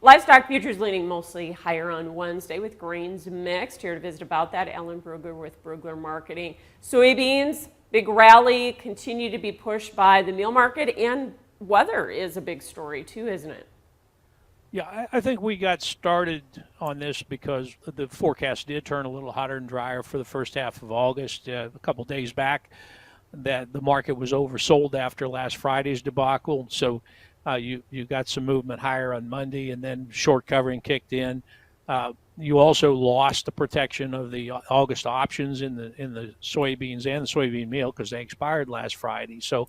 Livestock futures leaning mostly higher on Wednesday with grains mixed. Here to visit about that, Alan Brugler with Brugler Marketing. Soybeans, big rally, continue to be pushed by the meal market, and weather is a big story too, isn't it? Yeah, I think we got started on this because the forecast did turn a little hotter and drier for the first half of August. A couple days back, that the market was oversold after last Friday's debacle. So you got some movement higher on Monday, and then short covering kicked in. You also lost the protection of the August options in the soybeans and the soybean meal because they expired last Friday. So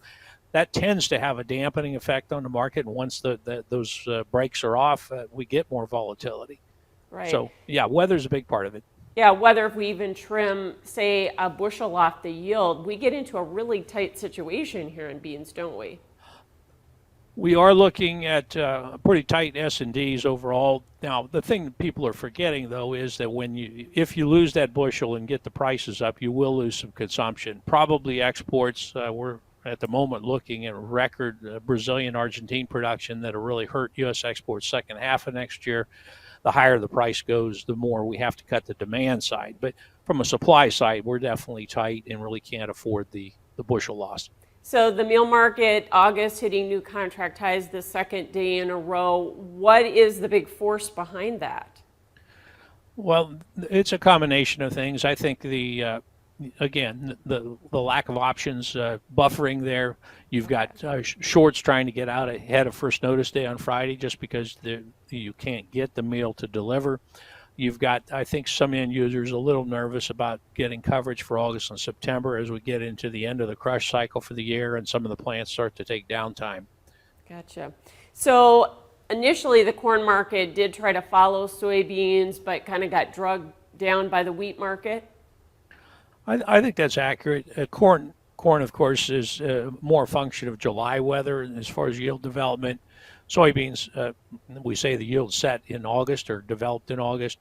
that tends to have a dampening effect on the market. And once those breaks are off, we get more volatility. Right. So yeah, weather's a big part of it. Yeah, whether if we even trim, say, a bushel off the yield, we get into a really tight situation here in beans, don't we? We are looking at pretty tight S&Ds overall. Now, the thing that people are forgetting, though, is that if you lose that bushel and get the prices up, you will lose some consumption. Probably exports. We're at the moment looking at record Brazilian, Argentine production that'll really hurt U.S. exports second half of next year. The higher the price goes, the more we have to cut the demand side. But from a supply side, we're definitely tight and really can't afford the bushel loss. So the meal market, August hitting new contract highs the second day in a row. What is the big force behind that? Well, it's a combination of things. I think again, the lack of options buffering there. You've got shorts trying to get out ahead of first notice day on Friday just because you can't get the meal to deliver. You've got, I think, some end users a little nervous about getting coverage for August and September as we get into the end of the crush cycle for the year and some of the plants start to take downtime. Gotcha. So initially the corn market did try to follow soybeans, but kind of got drugged down by the wheat market. I think that's accurate. Corn, of course, is more a function of July weather as far as yield development. Soybeans, we say the yield set in August or developed in August.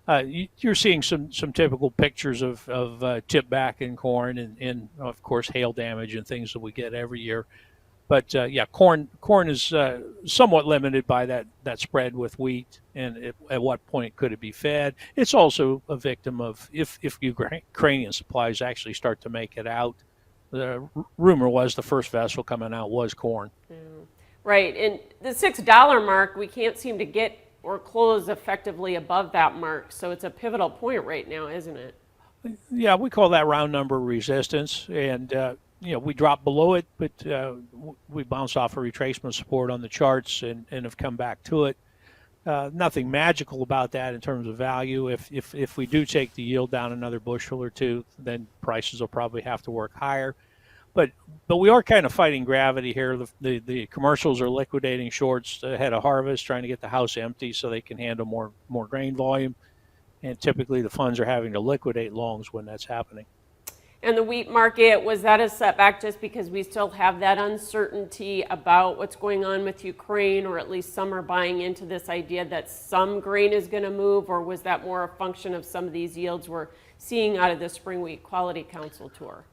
You're seeing some typical pictures of tip back in corn and of course hail damage and things that we get every year. But yeah, corn is somewhat limited by that spread with wheat, and at what point could it be fed? It's also a victim of if Ukrainian supplies actually start to make it out. The rumor was the first vessel coming out was corn. Right, and the $6 mark, we can't seem to get or close effectively above that mark. So it's a pivotal point right now, isn't it? Yeah, we call that round number resistance, and we dropped below it, but we bounced off a retracement support on the charts and have come back to it. Nothing magical about that in terms of value. If we do take the yield down another bushel or two, then prices will probably have to work higher. But we are kind of fighting gravity here. The commercials are liquidating shorts ahead of harvest, trying to get the house empty so they can handle more grain volume. And typically the funds are having to liquidate longs when that's happening. And the wheat market, was that a setback just because we still have that uncertainty about what's going on with Ukraine, or at least some are buying into this idea that some grain is going to move, or was that more a function of some of these yields we're seeing out of the Spring Wheat Quality Council tour?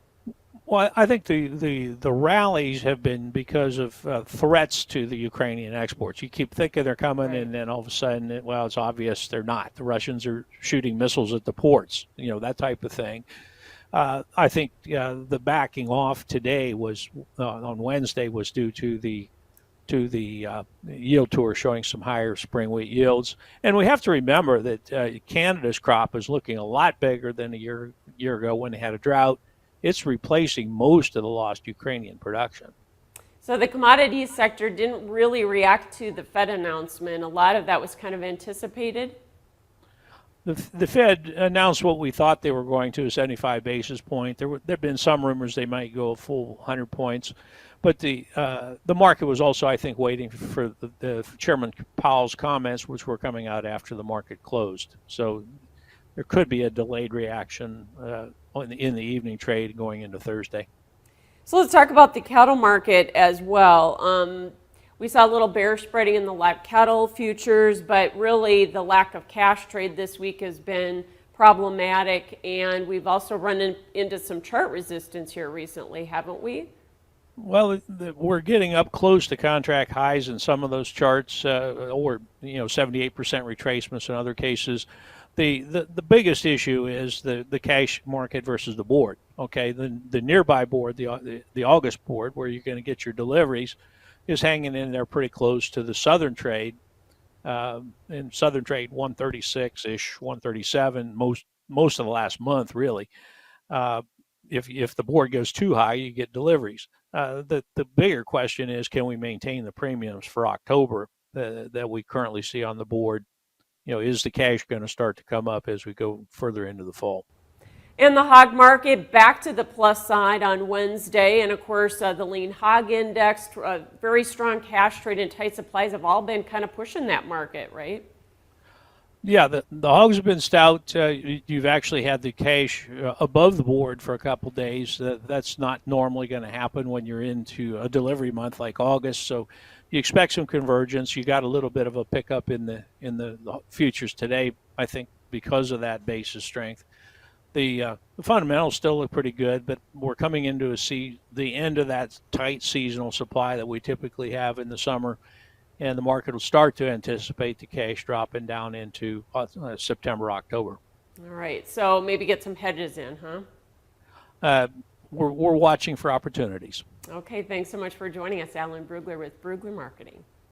Well, I think the rallies have been because of threats to the Ukrainian exports. You keep thinking they're coming, right, and then all of a sudden, it's obvious they're not. The Russians are shooting missiles at the ports, that type of thing. I think the backing off today was on Wednesday was due to the yield tour showing some higher spring wheat yields, and we have to remember that Canada's crop is looking a lot bigger than a year ago when they had a drought. It's replacing most of the lost Ukrainian production. So the commodities sector didn't really react to the Fed announcement. A lot of that was kind of anticipated. The Fed announced what we thought they were going to, a 75 basis point. There have been some rumors they might go a full 100 points. But the market was also, I think, waiting for the Chairman Powell's comments, which were coming out after the market closed. So there could be a delayed reaction in the evening trade going into Thursday. So let's talk about the cattle market as well. We saw a little bear spreading in the live cattle futures, but really the lack of cash trade this week has been problematic, and we've also run into some chart resistance here recently, haven't we? Well, we're getting up close to contract highs in some of those charts, or 78% retracements in other cases. The biggest issue is the cash market versus the board. Okay, the nearby board, the August board, where you're going to get your deliveries, is hanging in there pretty close to the southern trade. In southern trade, 136 ish, 137 most of the last month really. Uh, if the board goes too high, you get deliveries. The bigger question is, can we maintain the premiums for October that we currently see on the board? Is the cash going to start to come up as we go further into the fall? And the hog market back to the plus side on Wednesday. And of course, the lean hog index, very strong cash trade and tight supplies have all been kind of pushing that market, right? Yeah, the hogs have been stout. You've actually had the cash above the board for a couple of days. That's not normally going to happen when you're into a delivery month like August. So you expect some convergence. You got a little bit of a pickup in the futures today, I think, because of that basis strength. The fundamentals still look pretty good, but we're coming into the end of that tight seasonal supply that we typically have in the summer, and the market will start to anticipate the cash dropping down into September, October. All right, so maybe get some hedges in, huh? Uh, we're watching for opportunities. Okay, thanks so much for joining us, Alan Brugler with Brugler Marketing.